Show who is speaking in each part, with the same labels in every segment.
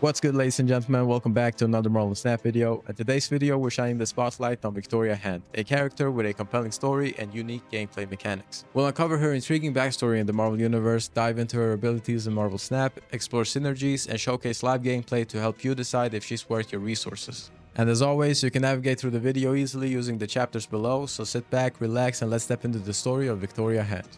Speaker 1: What's good, ladies and gentlemen? Welcome back to another Marvel Snap video. In today's video, we're shining the spotlight on Victoria Hand, a character with a compelling story and unique gameplay mechanics. We'll uncover her intriguing backstory in the Marvel Universe, dive into her abilities in Marvel Snap, explore synergies, and showcase live gameplay to help you decide if she's worth your resources. And as always, you can navigate through the video easily using the chapters below, so sit back, relax, and let's step into the story of Victoria Hand.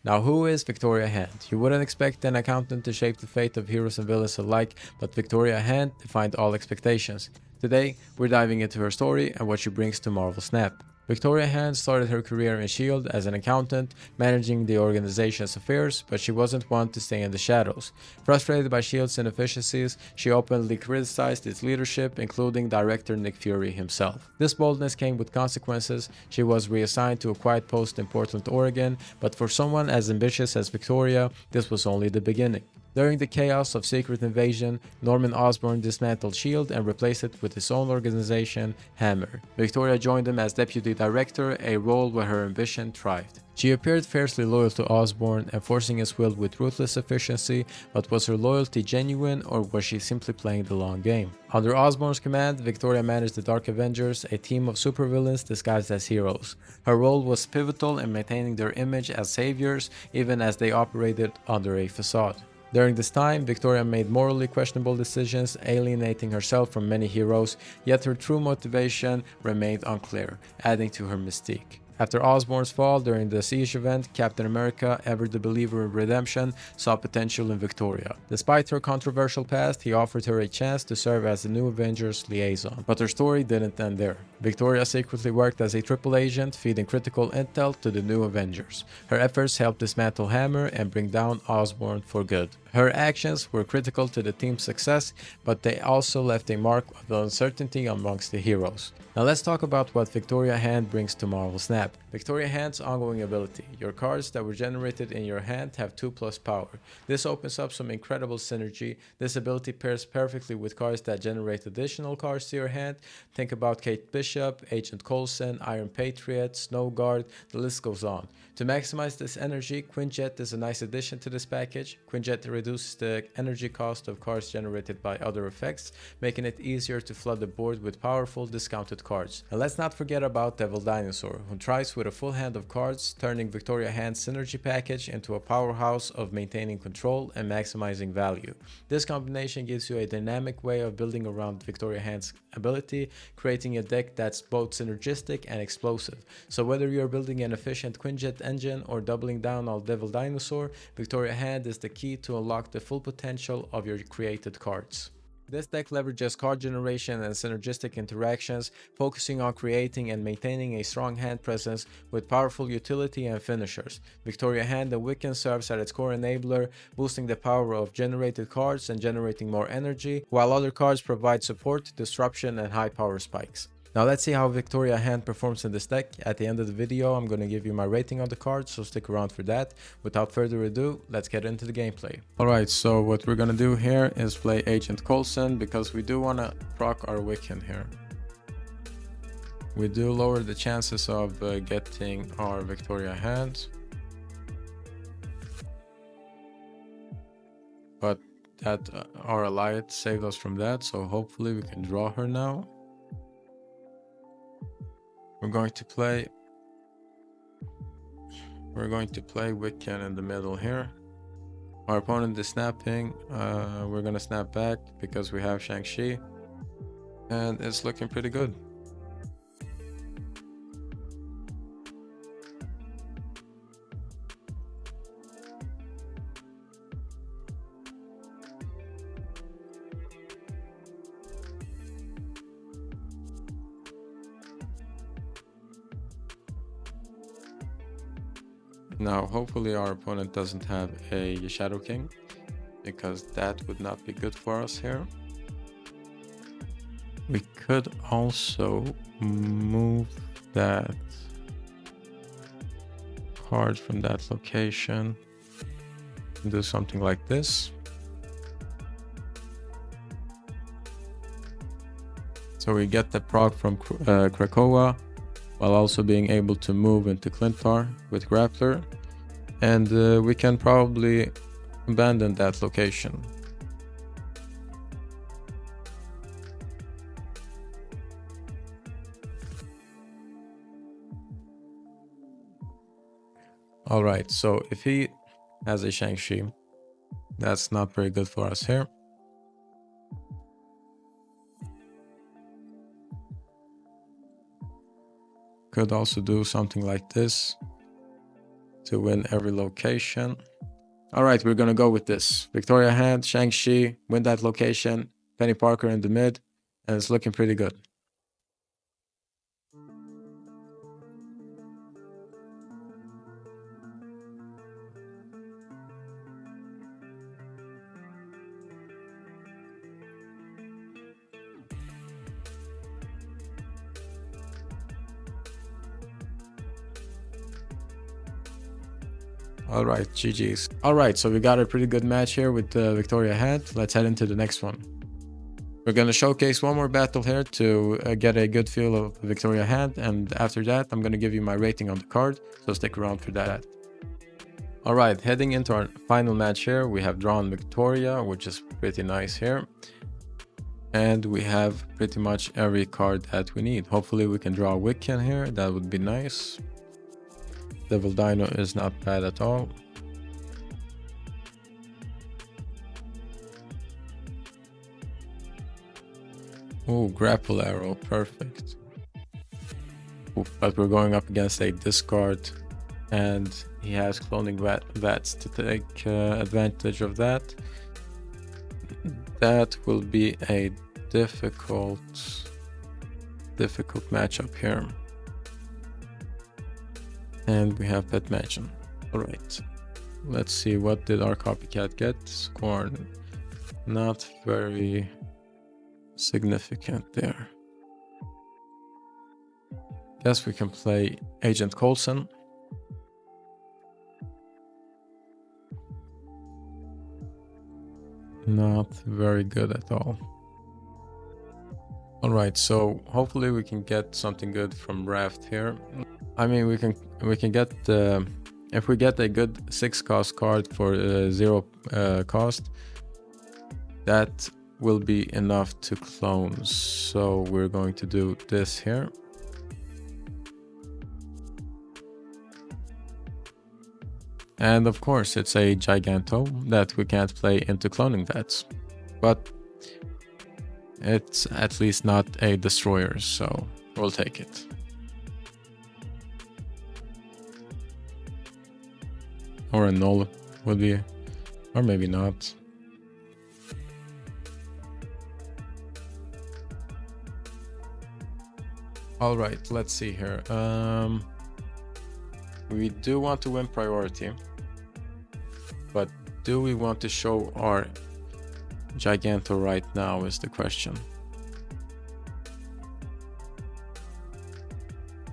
Speaker 1: Now, who is Victoria Hand? You wouldn't expect an accountant to shape the fate of heroes and villains alike, but Victoria Hand defied all expectations. Today, we're diving into her story and what she brings to Marvel Snap. Victoria Hand started her career in S.H.I.E.L.D. as an accountant, managing the organization's affairs, but she wasn't one to stay in the shadows. Frustrated by S.H.I.E.L.D.'s inefficiencies, she openly criticized its leadership, including director Nick Fury himself. This boldness came with consequences. She was reassigned to a quiet post in Portland, Oregon, but for someone as ambitious as Victoria, this was only the beginning. During the chaos of Secret Invasion, Norman Osborn dismantled S.H.I.E.L.D. and replaced it with his own organization, Hammer. Victoria joined him as deputy director, a role where her ambition thrived. She appeared fiercely loyal to Osborn, enforcing his will with ruthless efficiency, but was her loyalty genuine, or was she simply playing the long game? Under Osborn's command, Victoria managed the Dark Avengers, a team of supervillains disguised as heroes. Her role was pivotal in maintaining their image as saviors, even as they operated under a facade. During this time, Victoria made morally questionable decisions, alienating herself from many heroes, yet her true motivation remained unclear, adding to her mystique. After Osborn's fall during the Siege event, Captain America, ever the believer in redemption, saw potential in Victoria. Despite her controversial past, he offered her a chance to serve as the new Avengers liaison. But her story didn't end there. Victoria secretly worked as a triple agent, feeding critical intel to the new Avengers. Her efforts helped dismantle Hammer and bring down Osborn for good. Her actions were critical to the team's success, but they also left a mark of uncertainty amongst the heroes. Now let's talk about what Victoria Hand brings to Marvel Snap. Victoria Hand's ongoing ability. Your cards that were generated in your hand have 2+ power. This opens up some incredible synergy. This ability pairs perfectly with cards that generate additional cards to your hand. Think about Kate Bishop, Agent Coulson, Iron Patriot, Snow Guard, the list goes on. To maximize this energy, Quinjet is a nice addition to this package. Quinjet reduces the energy cost of cards generated by other effects, making it easier to flood the board with powerful discounted cards. And let's not forget about Devil Dinosaur, who tries with a full hand of cards, turning Victoria Hand's synergy package into a powerhouse of maintaining control and maximizing value. This combination gives you a dynamic way of building around Victoria Hand's ability, creating a deck that's both synergistic and explosive. So whether you're building an efficient Quinjet engine or doubling down on Devil Dinosaur, Victoria Hand is the key to unlock the full potential of your created cards. This deck leverages card generation and synergistic interactions, focusing on creating and maintaining a strong hand presence with powerful utility and finishers. Victoria Hand and Wiccan serves as its core enabler, boosting the power of generated cards and generating more energy, while other cards provide support, disruption, and high power spikes. Now let's see how Victoria Hand performs in this deck. At the end of the video, I'm going to give you my rating on the cards, so stick around for that. Without further ado, let's get into the gameplay. Alright, so what we're going to do here is play Agent Coulson, because we do want to proc our Wiccan here. We do lower the chances of getting our Victoria Hand, but that our alliance saved us from that, so hopefully we can draw her now. We're going to play Wiccan in the middle here. Our opponent is snapping. We're gonna snap back because we have Shang-Chi, and it's looking pretty good. Now, hopefully our opponent doesn't have a Shadow King, because that would not be good for us here. We could also move that card from that location and do something like this. So we get the proc from Krakoa, while also being able to move into Clintar with Grappler, and we can probably abandon that location. All right, so if he has a Shang-Chi, that's not very good for us here. Could also do something like this to win every location. All right, we're gonna go with this. Victoria Hand, Shang-Chi, win that location, Penny Parker in the mid, and it's looking pretty good. All right, GG's. All right, so we got a pretty good match here with Victoria Hand. Let's head into the next one. We're going to showcase one more battle here to get a good feel of Victoria Hand, and after that, I'm going to give you my rating on the card, so stick around for that. All right, heading into our final match here, we have drawn Victoria, which is pretty nice here. And we have pretty much every card that we need. Hopefully we can draw Wiccan here, that would be nice. Devil Dino is not bad at all. Oh, Grapple Arrow, perfect. Ooh, but we're going up against a discard, and he has Cloning Vats to take advantage of that. That will be a difficult matchup here. And we have Pet Mansion. Alright, let's see, what did our copycat get? Scorn. Not very significant there. Guess we can play Agent Coulson. Not very good at all. Alright, so hopefully we can get something good from Raft here. I mean, we can get if we get a good 6 cost card for 0 cost, that will be enough to clone. So we're going to do this here. And of course, it's a Giganto that we can't play into Cloning Vats, but it's at least not a Destroyer, so we'll take it. Or a Null would be, or maybe not. All right, let's see here. We do want to win priority, but do we want to show our Giganto right now is the question.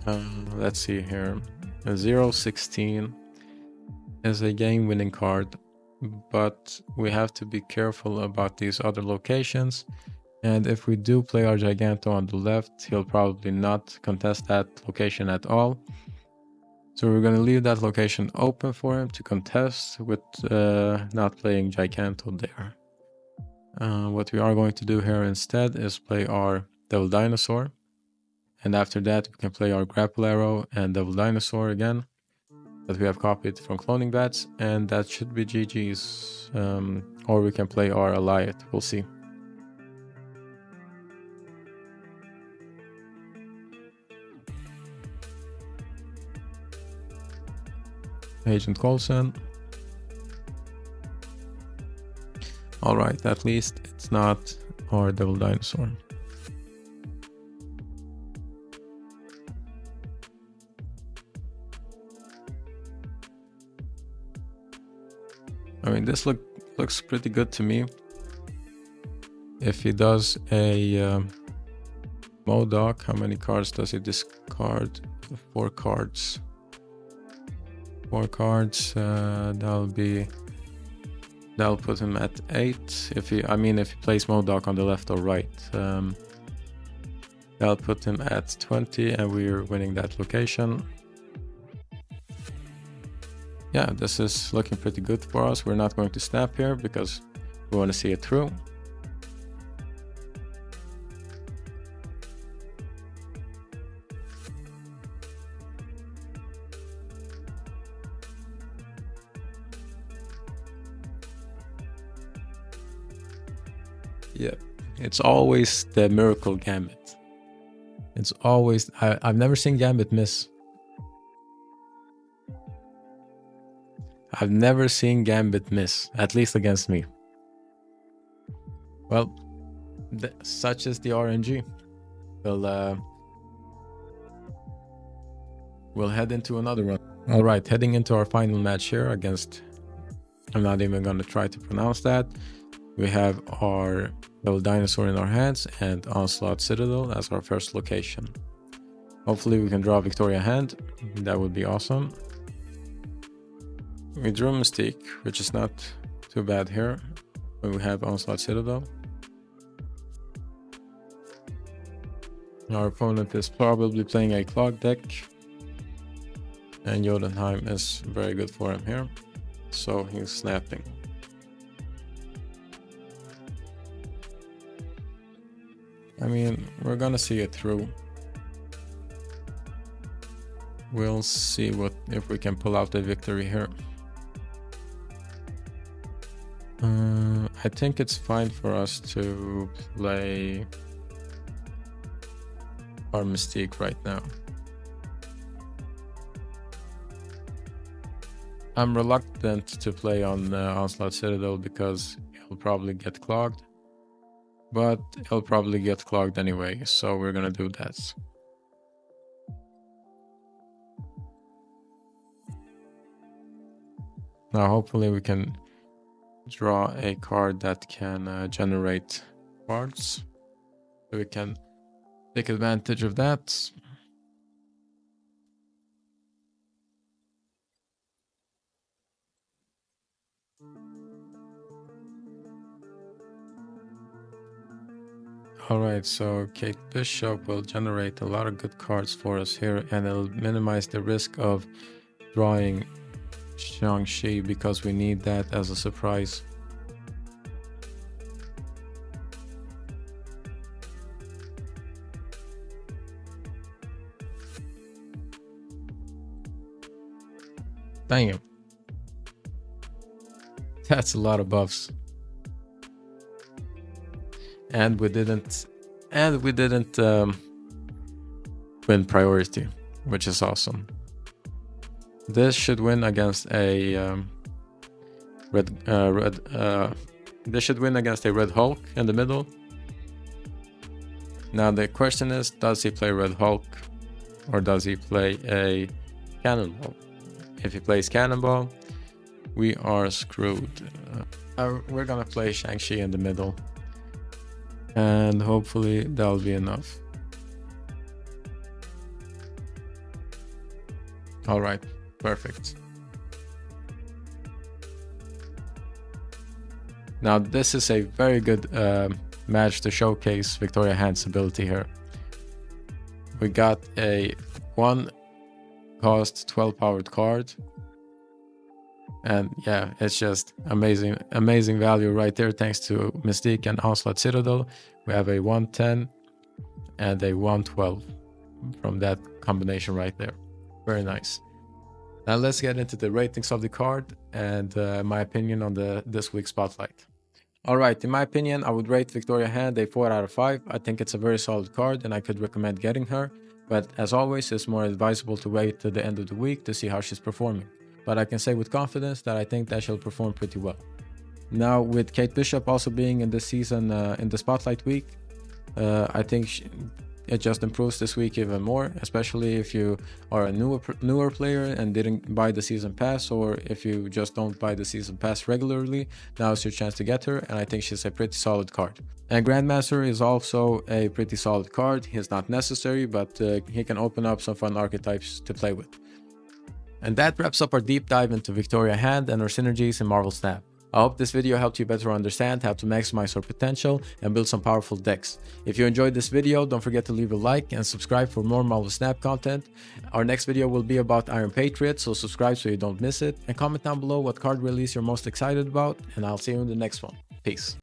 Speaker 1: Let's see here. A 0-16 is a game-winning card, but we have to be careful about these other locations. And if we do play our Giganto on the left, he'll probably not contest that location at all. So we're going to leave that location open for him to contest with not playing Giganto there. What we are going to do here instead is play our Devil Dinosaur. And after that, we can play our Grapple Arrow and Devil Dinosaur again that we have copied from Cloning Vats, and that should be GG's. Or we can play our Alliate, we'll see. Agent Coulson. Alright, at least it's not our Devil Dinosaur. I mean, this looks pretty good to me. If he does a Modok, how many cards does he discard? 4 cards. 4 cards, that'll put him at 8. If he plays Modok on the left or right, that'll put him at 20, and we're winning that location. Yeah, this is looking pretty good for us. We're not going to snap here because we want to see it through. Yeah, it's always the miracle gambit. It's always I've never seen Gambit miss. I've never seen Gambit miss, at least against me. Well, such is the RNG. We'll head into another one. All right, heading into our final match here against, I'm not even going to try to pronounce that. We have our little dinosaur in our hands and Onslaught Citadel as our first location. Hopefully we can draw a Victoria hand. That would be awesome. We drew Mystique, which is not too bad here. But we have Onslaught Citadel. Our opponent is probably playing a clog deck. And Jotunheim is very good for him here. So he's snapping. I mean, we're gonna see it through. We'll see if we can pull out a victory here. I think it's fine for us to play our Mystique right now. I'm reluctant to play on Onslaught Citadel because he'll probably get clogged. But he'll probably get clogged anyway, so we're gonna do that. Now hopefully we can draw a card that can generate cards. So we can take advantage of that. Alright, so Kate Bishop will generate a lot of good cards for us here, and it'll minimize the risk of drawing Shang-Chi because we need that as a surprise. Dang it. That's a lot of buffs. And we didn't win priority, which is awesome. This should win against a this should win against a Red Hulk in the middle. Now the question is, does he play Red Hulk or does he play a Cannonball? If he plays Cannonball, we are screwed. We're gonna play Shang-Chi in the middle. And hopefully that'll be enough. All right, perfect. Now this is a very good match to showcase Victoria Hand's ability here. We got a 1 cost 12 powered card. And yeah, it's just amazing value right there thanks to Mystique and Onslaught Citadel. We have a 110 and a 112 from that combination right there. Very nice. Now let's get into the ratings of the card and my opinion on this week's spotlight. Alright, in my opinion, I would rate Victoria Hand a 4 out of 5. I think it's a very solid card and I could recommend getting her. But as always, it's more advisable to wait to the end of the week to see how she's performing. But I can say with confidence that I think that she'll perform pretty well. Now, with Kate Bishop also being in this season in the Spotlight week, I think it just improves this week even more, especially if you are a newer player and didn't buy the season pass, or if you just don't buy the season pass regularly. Now is your chance to get her, and I think she's a pretty solid card. And Grandmaster is also a pretty solid card. He's not necessary, but he can open up some fun archetypes to play with. And that wraps up our deep dive into Victoria Hand and her synergies in Marvel Snap. I hope this video helped you better understand how to maximize her potential and build some powerful decks. If you enjoyed this video, don't forget to leave a like and subscribe for more Marvel Snap content. Our next video will be about Iron Patriot, so subscribe so you don't miss it. And comment down below what card release you're most excited about, and I'll see you in the next one. Peace.